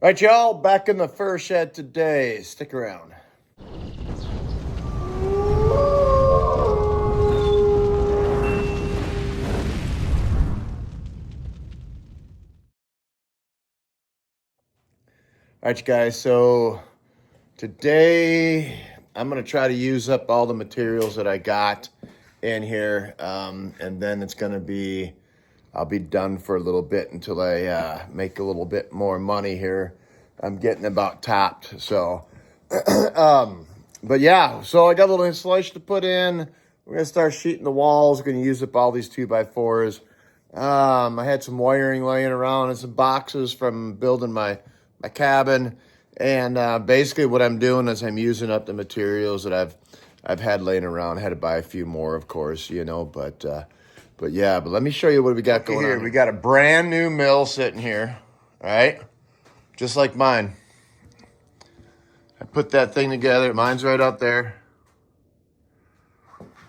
All right, y'all, back in the fur shed today. Stick around. All right, you guys, so today I'm going to try to use up all the materials that I got in here, and then it's going to be, I'll be done for a little bit until I make a little bit more money here. I'm getting about topped, so, but yeah, so I got a little insulation to put in. We're going to start sheeting the walls, going to use up all these 2x4s. I had some wiring laying around and some boxes from building my cabin, and basically what I'm doing is I'm using up the materials that I've had laying around. I had to buy a few more, of course, you know, but yeah. But let me show you what we got going on here. We got a brand new mill sitting here, all right, just like mine. I put that thing together. Mine's right up there.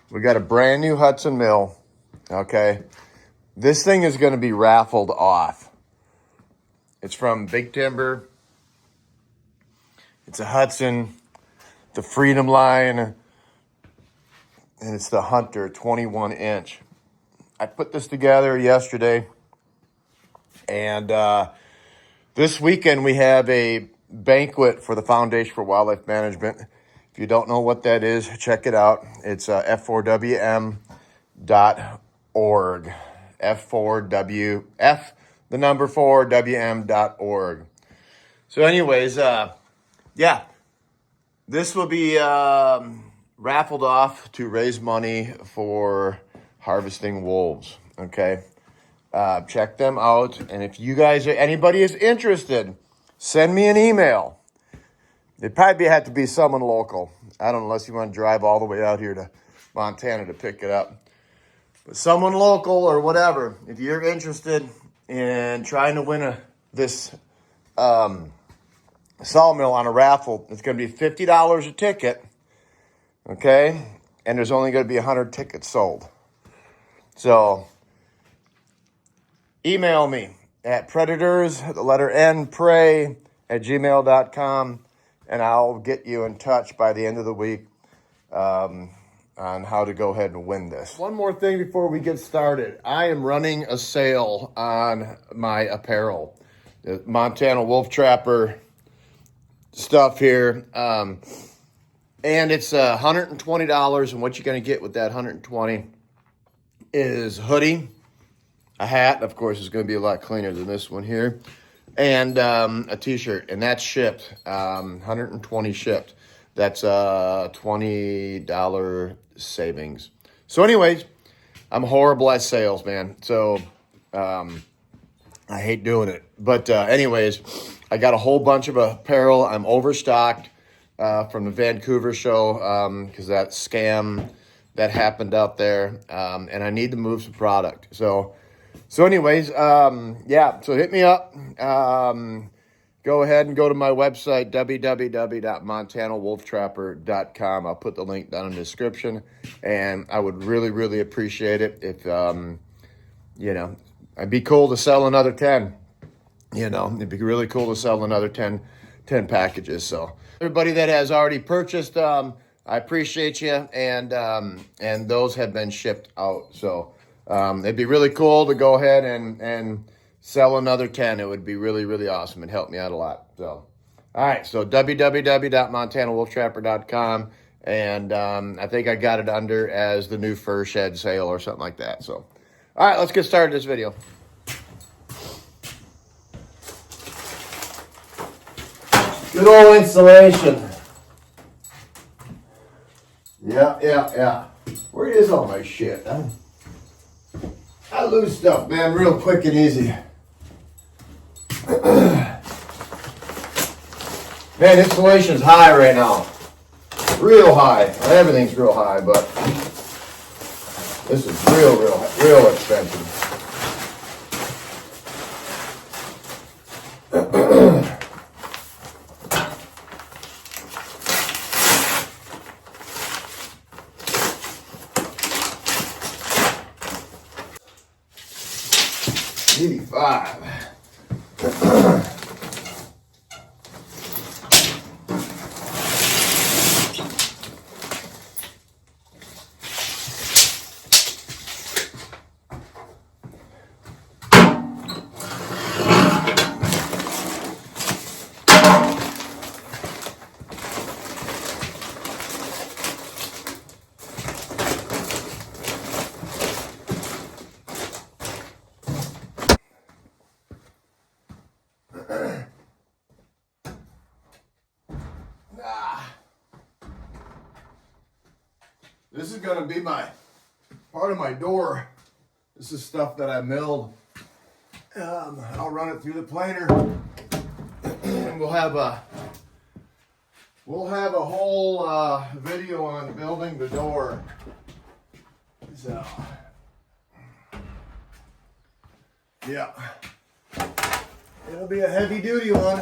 We got a brand new Hudson mill, okay. This thing is going to be raffled off. It's from Big Timber. It's a Hudson, the Freedom line, and it's the Hunter 21-inch. I put this together yesterday, and this weekend we have a banquet for the Foundation for Wildlife Management. If you don't know what that is, check it out. It's f4wm.org. F4W, the number 4, WM.org. So anyways, yeah, this will be raffled off to raise money for harvesting wolves, okay? Check them out, and if you guys, anybody is interested, send me an email. It'd probably have to be someone local. I don't know, unless you want to drive all the way out here to Montana to pick it up. But someone local or whatever, if you're interested in trying to win this sawmill on a raffle, it's going to be $50 a ticket, okay? And there's only going to be 100 tickets sold. So email me at predators, the letter N, prey, @gmail.com, and I'll get you in touch by the end of the week on how to go ahead and win this. One more thing before we get started. I am running a sale on my apparel. The Montana Wolf Trapper stuff here. And it's $120, and what you're going to get with that $120 is hoodie, a hat, of course, is going to be a lot cleaner than this one here, and a t-shirt, and that's shipped, $120 shipped. That's a $20 savings. So anyways, I'm horrible at sales, man. So I hate doing it. But anyways, I got a whole bunch of apparel. I'm overstocked from the Vancouver show because that scam that happened out there. And I need to move some product. So anyways, yeah, so hit me up. Go ahead and go to my website, www.montanawolftrapper.com. I'll put the link down in the description, and I would really, really appreciate it if, you know, it'd be cool to sell another 10. You know, it'd be really cool to sell another 10 packages. So everybody that has already purchased, I appreciate you, and those have been shipped out. So it'd be really cool to go ahead and sell another 10. It would be really, really awesome. It'd help me out a lot. So, all right. So www.montanawolftrapper.com. And I think I got it under as the new fur shed sale or something like that. So, all right, let's get started this video. Good old installation. Yeah. Where is all my shit? I lose stuff, man, real quick and easy. Man, installation's high right now. Real high. Well, everything's real high, but this is real expensive. $85. This is gonna be my part of my door. This is stuff that I milled. I'll run it through the planer, and we'll have a whole video on building the door. So yeah, it'll be a heavy duty one.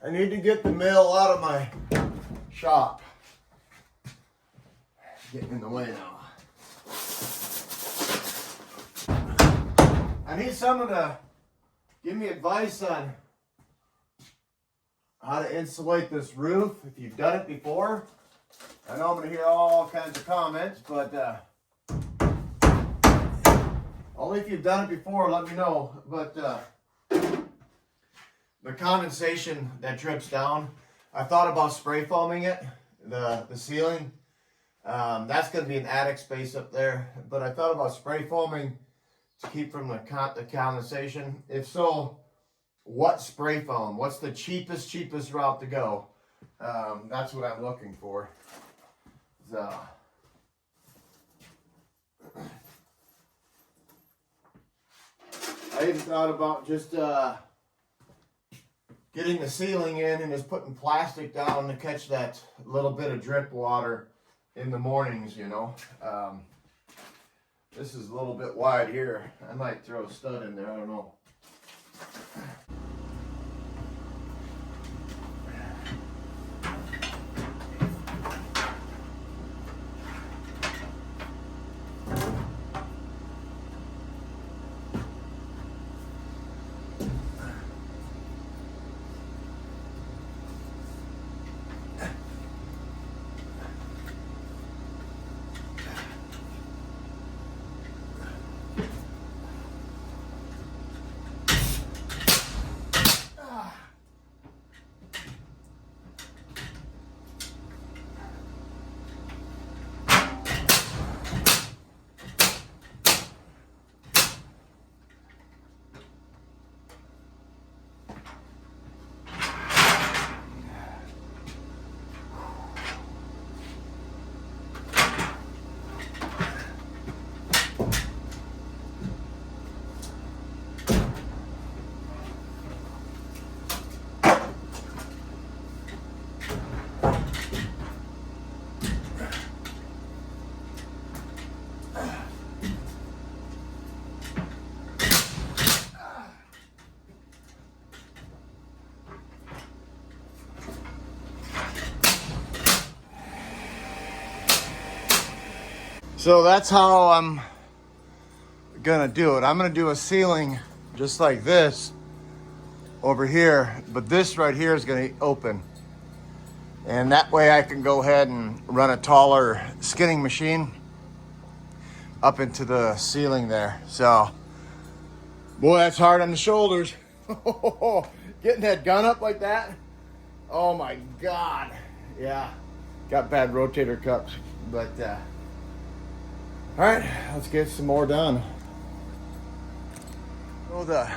I need to get the mill out of my shop. Getting in the way now. I need someone to give me advice on how to insulate this roof if you've done it before. I know I'm going to hear all kinds of comments, but only if you've done it before, let me know. But the condensation that drips down, I thought about spray foaming it, the ceiling. That's going to be an attic space up there, but I thought about spray foaming to keep from the condensation. If so, what spray foam? What's the cheapest route to go? That's what I'm looking for. So I even thought about just getting the ceiling in and just putting plastic down to catch that little bit of drip water in the mornings, you know. This is a little bit wide here. I might throw a stud in there, I don't know. So that's how I'm gonna do it. I'm gonna do a ceiling just like this over here, but this right here is gonna open. And that way I can go ahead and run a taller skinning machine up into the ceiling there. So, boy, that's hard on the shoulders. Getting that gun up like that. Oh my God. Yeah, got bad rotator cuffs, but all right, let's get some more done. So the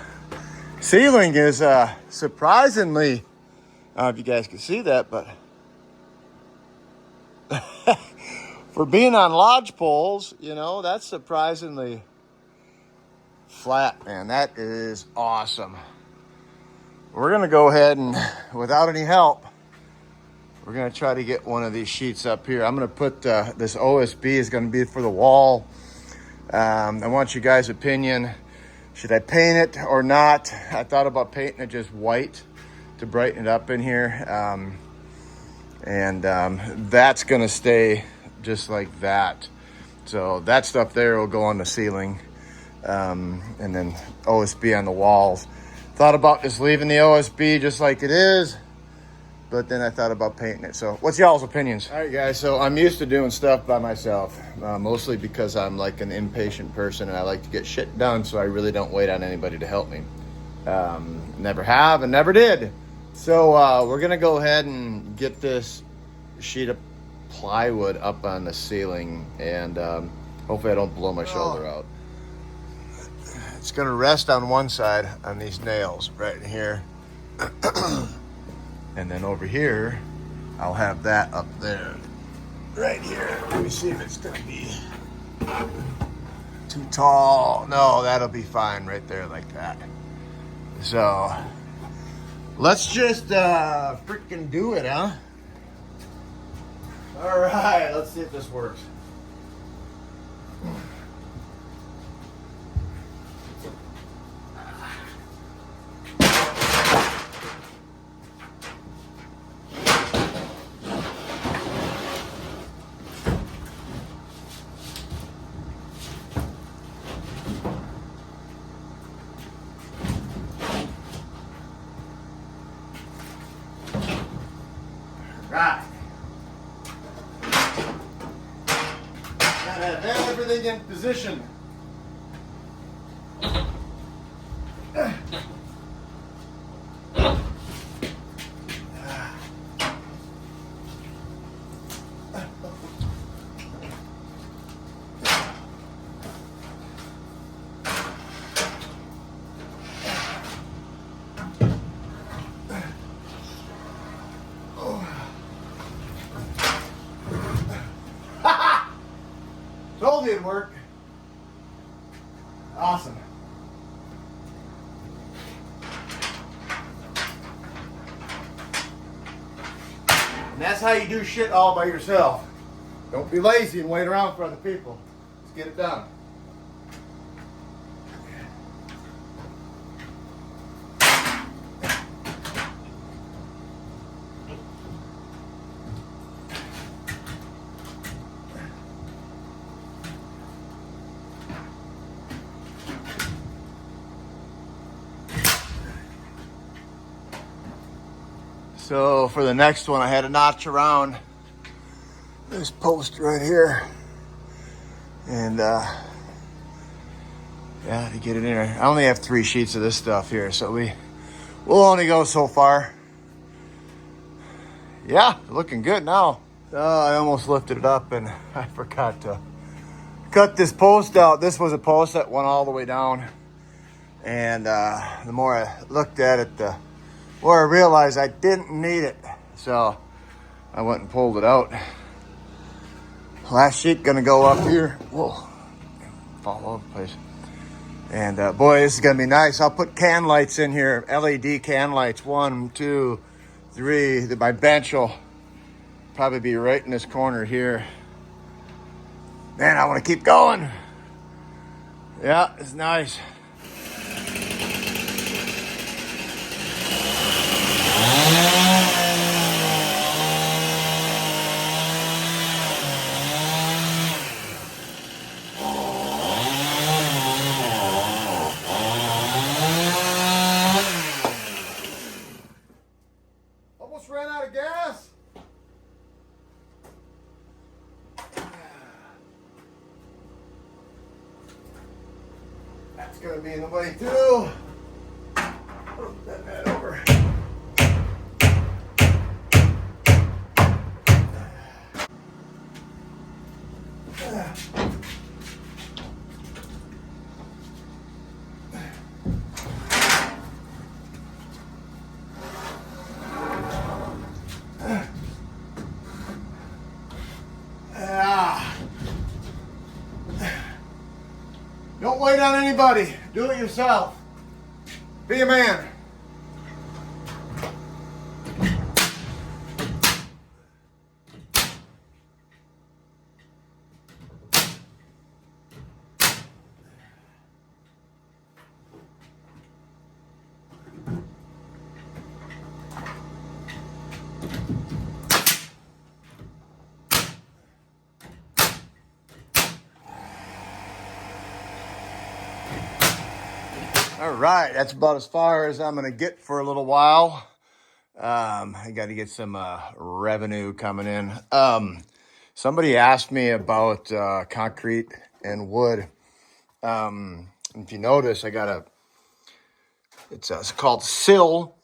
ceiling is surprisingly, I don't know if you guys can see that, but for being on lodge poles, you know, that's surprisingly flat, man. That is awesome. We're gonna go ahead and, without any help, we're gonna try to get one of these sheets up here. I'm gonna put this OSB is gonna be for the wall. I want you guys' opinion. Should I paint it or not? I thought about painting it just white to brighten it up in here. That's gonna stay just like that. So that stuff there will go on the ceiling. And then OSB on the walls. Thought about just leaving the OSB just like it is, but then I thought about painting it. So what's y'all's opinions? All right, guys, so I'm used to doing stuff by myself, mostly because I'm like an impatient person and I like to get shit done, so I really don't wait on anybody to help me. Never have and never did. So we're gonna go ahead and get this sheet of plywood up on the ceiling, and hopefully I don't blow my shoulder out. It's going to rest on one side on these nails right in here. And then over here, I'll have that up there. Right here. Let me see if it's going to be too tall. No, that'll be fine right there like that. So, let's just freaking do it, huh? All right, let's see if this works. Right. Gotta have everything in position. Told you it'd work. Awesome. And that's how you do shit all by yourself. Don't be lazy and wait around for other people. Let's get it done. So for the next one, I had to notch around this post right here. And yeah, to get it in there. I only have 3 sheets of this stuff here, so we'll only go so far. Yeah, looking good now. I almost lifted it up and I forgot to cut this post out. This was a post that went all the way down. And the more I looked at it, the more I realized I didn't need it. So I went and pulled it out. Last sheet gonna go up here. Whoa, fall all over the place. And boy, this is gonna be nice. I'll put can lights in here, LED can lights. 1, 2, 3. My bench will probably be right in this corner here. Man, I want to keep going. Yeah, it's nice. Almost ran out of gas. That's gonna be in the way too. Oh, bend that over. Don't wait on anybody. Do it yourself. Be a man. All right, that's about as far as I'm going to get for a little while. I got to get some revenue coming in. Somebody asked me about concrete and wood. If you notice, I got it's called Seal,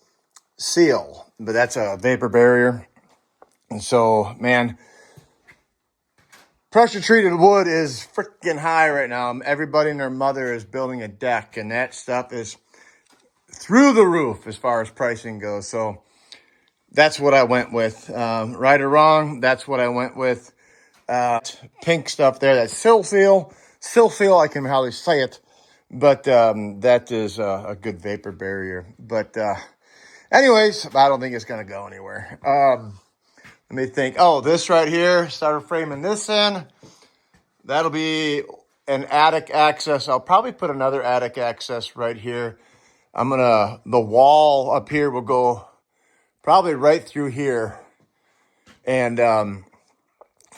but that's a vapor barrier. And so, man, Pressure treated wood is freaking high right now. Everybody and their mother is building a deck, and that stuff is through the roof as far as pricing goes. So that's what I went with. Right or wrong, that's what I went with. Pink stuff there, that's Silfeel. Silfeel, I can hardly say it, but that is a good vapor barrier. But anyways, I don't think it's going to go anywhere. Let me think. Oh, this right here, started framing this in. That'll be an attic access. I'll probably put another attic access right here. The wall up here will go probably right through here. And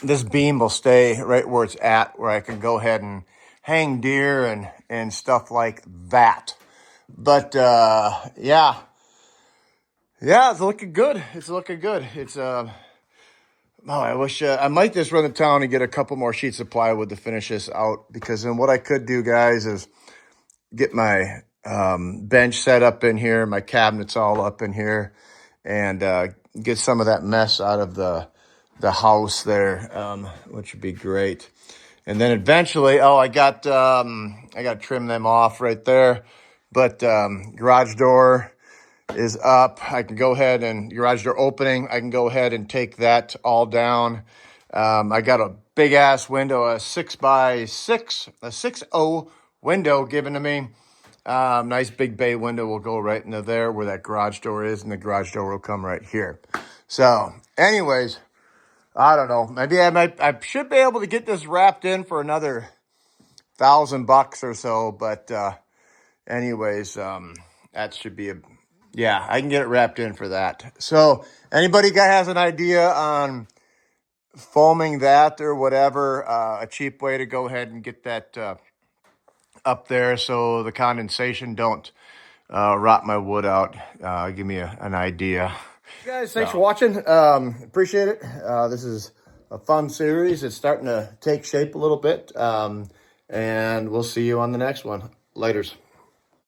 this beam will stay right where it's at, where I can go ahead and hang deer and stuff like that. But yeah, it's looking good. It's looking good. It's I wish I might just run to town and get a couple more sheets of plywood to finish this out, because then what I could do, guys, is get my bench set up in here, my cabinets all up in here, and get some of that mess out of the house there, which would be great. And then eventually, I got to trim them off right there, but garage door is up. I can go ahead and garage door opening. I can go ahead and take that all down. I got a big ass window, a 6x6, a 6.0 window given to me. Nice big bay window will go right into there where that garage door is, and the garage door will come right here. So anyways, I don't know. Maybe I should be able to get this wrapped in for another $1,000 or so. But anyways, that should be I can get it wrapped in for that. So anybody has an idea on foaming that or whatever, a cheap way to go ahead and get that up there so the condensation don't rot my wood out, give me an idea. Guys, thanks for watching. Appreciate it. This is a fun series. It's starting to take shape a little bit. And we'll see you on the next one. Laters.